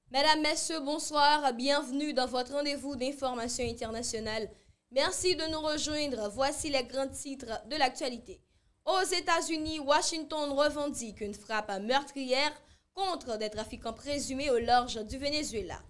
Mesdames, Messieurs, bonsoir, bienvenue dans votre rendez-vous d'information internationale. Merci de nous rejoindre. Voici les grands titres de l'actualité. Aux États-Unis, Washington revendique une frappe meurtrière contre des trafiquants présumés au large du Venezuela.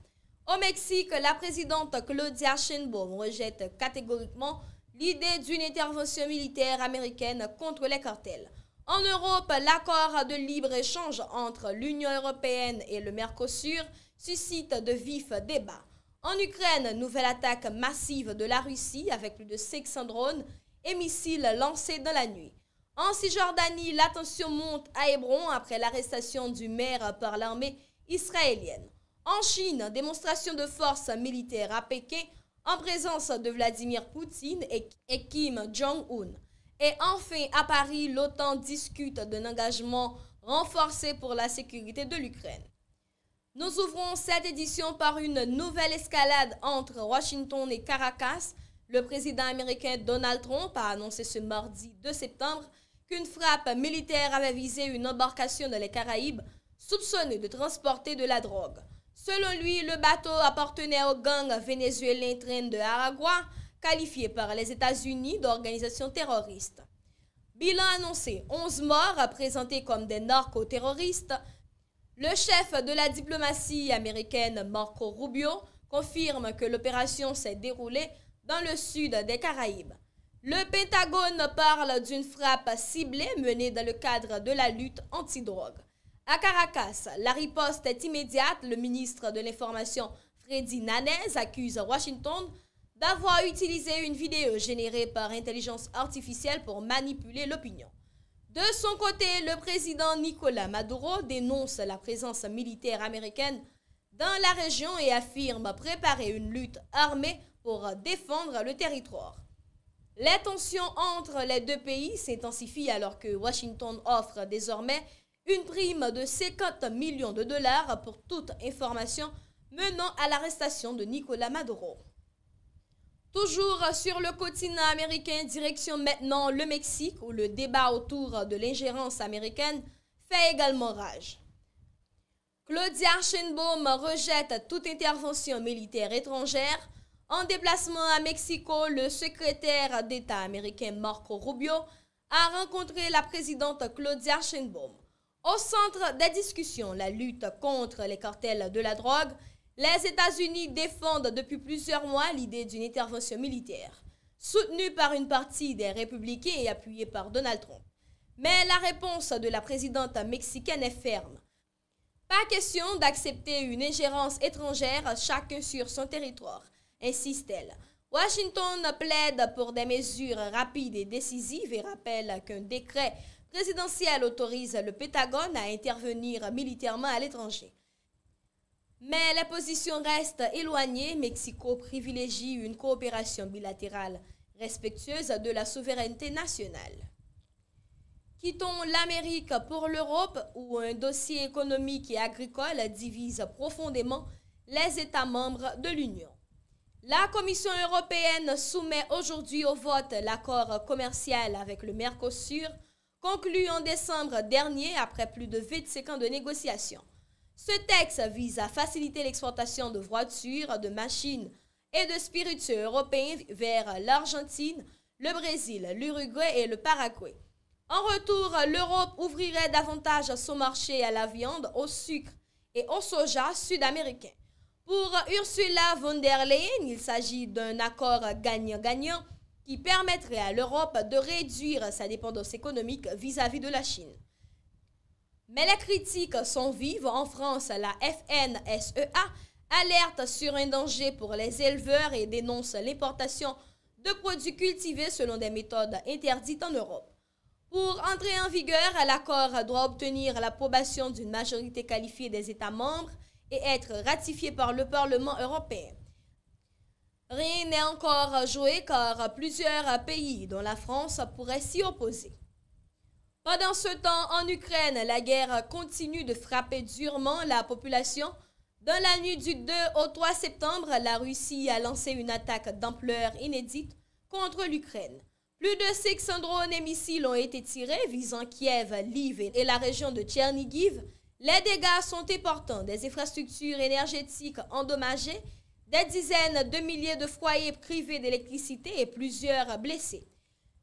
Au Mexique, la présidente Claudia Sheinbaum rejette catégoriquement l'idée d'une intervention militaire américaine contre les cartels. En Europe, l'accord de libre-échange entre l'Union européenne et le Mercosur suscite de vifs débats. En Ukraine, nouvelle attaque massive de la Russie avec plus de 500 drones et missiles lancés dans la nuit. En Cisjordanie, la tension monte à Hébron après l'arrestation du maire par l'armée israélienne. En Chine, démonstration de force militaire à Pékin en présence de Vladimir Poutine et Kim Jong-un. Et enfin, à Paris, l'OTAN discute d'un engagement renforcé pour la sécurité de l'Ukraine. Nous ouvrons cette édition par une nouvelle escalade entre Washington et Caracas. Le président américain Donald Trump a annoncé ce mardi 2 septembre qu'une frappe militaire avait visé une embarcation dans les Caraïbes soupçonnée de transporter de la drogue. Selon lui, le bateau appartenait au gang vénézuélien Tren de Aragua, qualifié par les États-Unis d'organisation terroriste. Bilan annoncé, 11 morts présentés comme des narcoterroristes. Le chef de la diplomatie américaine, Marco Rubio, confirme que l'opération s'est déroulée dans le sud des Caraïbes. Le Pentagone parle d'une frappe ciblée menée dans le cadre de la lutte antidrogue. À Caracas, la riposte est immédiate. Le ministre de l'Information, Freddy Nanez, accuse Washington d'avoir utilisé une vidéo générée par intelligence artificielle pour manipuler l'opinion. De son côté, le président Nicolás Maduro dénonce la présence militaire américaine dans la région et affirme préparer une lutte armée pour défendre le territoire. Les tensions entre les deux pays s'intensifient alors que Washington offre désormais une prime de 50 millions de dollars pour toute information menant à l'arrestation de Nicolás Maduro. Toujours sur le continent américain, direction maintenant le Mexique où le débat autour de l'ingérence américaine fait également rage. Claudia Sheinbaum rejette toute intervention militaire étrangère. En déplacement à Mexico, le secrétaire d'État américain Marco Rubio a rencontré la présidente Claudia Sheinbaum. Au centre des discussions, la lutte contre les cartels de la drogue. Les États-Unis défendent depuis plusieurs mois l'idée d'une intervention militaire, soutenue par une partie des républicains et appuyée par Donald Trump. Mais la réponse de la présidente mexicaine est ferme. Pas question d'accepter une ingérence étrangère, chacun sur son territoire, insiste-t-elle. Washington plaide pour des mesures rapides et décisives et rappelle qu'un décret présidentiel autorise le Pentagone à intervenir militairement à l'étranger. Mais les positions restent éloignées. Mexico privilégie une coopération bilatérale respectueuse de la souveraineté nationale. Quittons l'Amérique pour l'Europe où un dossier économique et agricole divise profondément les États membres de l'Union. La Commission européenne soumet aujourd'hui au vote l'accord commercial avec le Mercosur, conclu en décembre dernier après plus de 25 ans de négociations. Ce texte vise à faciliter l'exportation de voitures, de machines et de spiritueux européens vers l'Argentine, le Brésil, l'Uruguay et le Paraguay. En retour, l'Europe ouvrirait davantage son marché à la viande, au sucre et au soja sud-américain. Pour Ursula von der Leyen, il s'agit d'un accord gagnant-gagnant qui permettrait à l'Europe de réduire sa dépendance économique vis-à-vis de la Chine. Mais les critiques sont vives. En France, la FNSEA alerte sur un danger pour les éleveurs et dénonce l'importation de produits cultivés selon des méthodes interdites en Europe. Pour entrer en vigueur, l'accord doit obtenir l'approbation d'une majorité qualifiée des États membres et être ratifié par le Parlement européen. Rien n'est encore joué car plusieurs pays, dont la France, pourraient s'y opposer. Pendant ce temps, en Ukraine, la guerre continue de frapper durement la population. Dans la nuit du 2 au 3 septembre, la Russie a lancé une attaque d'ampleur inédite contre l'Ukraine. Plus de 600 drones et missiles ont été tirés visant Kiev, Lviv et la région de Tchernigiv, Les dégâts sont importants, des infrastructures énergétiques endommagées, des dizaines de milliers de foyers privés d'électricité et plusieurs blessés.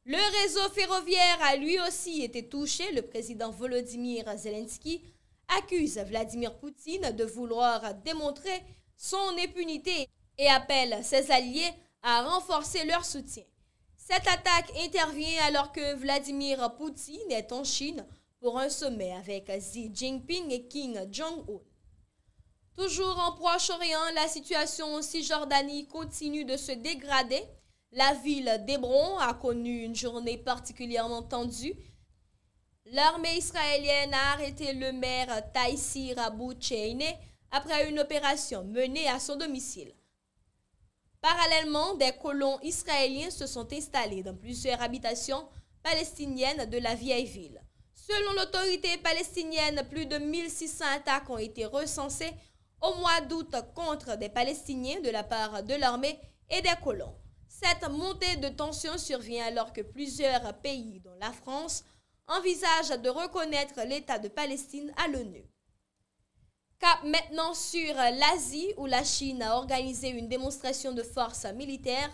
Le réseau ferroviaire a lui aussi été touché. Le président Volodymyr Zelensky accuse Vladimir Poutine de vouloir démontrer son impunité et appelle ses alliés à renforcer leur soutien. Cette attaque intervient alors que Vladimir Poutine est en Chine pour un sommet avec Xi Jinping et Kim Jong-un. Toujours en Proche-Orient, la situation en Cisjordanie continue de se dégrader. La ville d'Hébron a connu une journée particulièrement tendue. L'armée israélienne a arrêté le maire Taïsir Abu Cheine après une opération menée à son domicile. Parallèlement, des colons israéliens se sont installés dans plusieurs habitations palestiniennes de la vieille ville. Selon l'autorité palestinienne, plus de 1600 attaques ont été recensées au mois d'août contre des Palestiniens de la part de l'armée et des colons. Cette montée de tension survient alors que plusieurs pays, dont la France, envisagent de reconnaître l'État de Palestine à l'ONU. Cap maintenant sur l'Asie, où la Chine a organisé une démonstration de force militaire.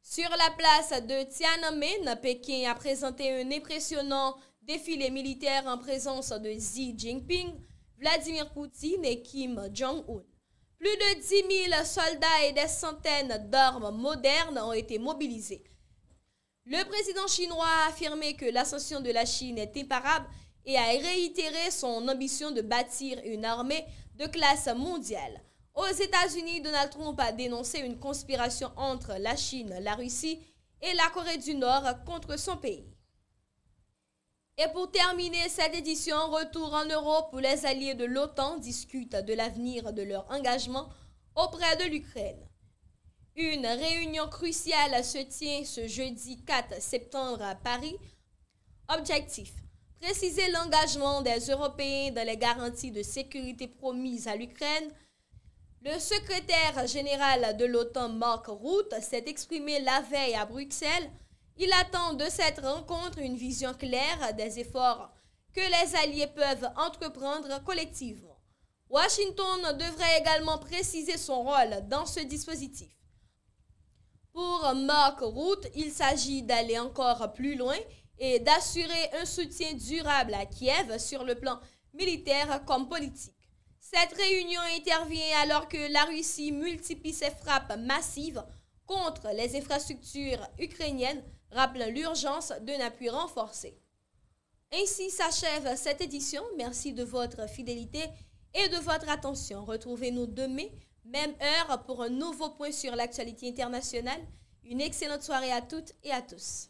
Sur la place de Tiananmen, Pékin a présenté un impressionnant défilé militaire en présence de Xi Jinping, Vladimir Poutine et Kim Jong-un. Plus de 10 000 soldats et des centaines d'armes modernes ont été mobilisés. Le président chinois a affirmé que l'ascension de la Chine est imparable et a réitéré son ambition de bâtir une armée de classe mondiale. Aux États-Unis, Donald Trump a dénoncé une conspiration entre la Chine, la Russie et la Corée du Nord contre son pays. Et pour terminer cette édition, retour en Europe où les alliés de l'OTAN discutent de l'avenir de leur engagement auprès de l'Ukraine. Une réunion cruciale se tient ce jeudi 4 septembre à Paris. Objectif: préciser l'engagement des Européens dans les garanties de sécurité promises à l'Ukraine. Le secrétaire général de l'OTAN, Mark Rutte, s'est exprimé la veille à Bruxelles. Il attend de cette rencontre une vision claire des efforts que les alliés peuvent entreprendre collectivement. Washington devrait également préciser son rôle dans ce dispositif. Pour Mark Rutte, il s'agit d'aller encore plus loin et d'assurer un soutien durable à Kiev sur le plan militaire comme politique. Cette réunion intervient alors que la Russie multiplie ses frappes massives contre les infrastructures ukrainiennes, rappelant l'urgence d'un appui renforcé. Ainsi s'achève cette édition. Merci de votre fidélité et de votre attention. Retrouvez-nous demain, même heure, pour un nouveau point sur l'actualité internationale. Une excellente soirée à toutes et à tous.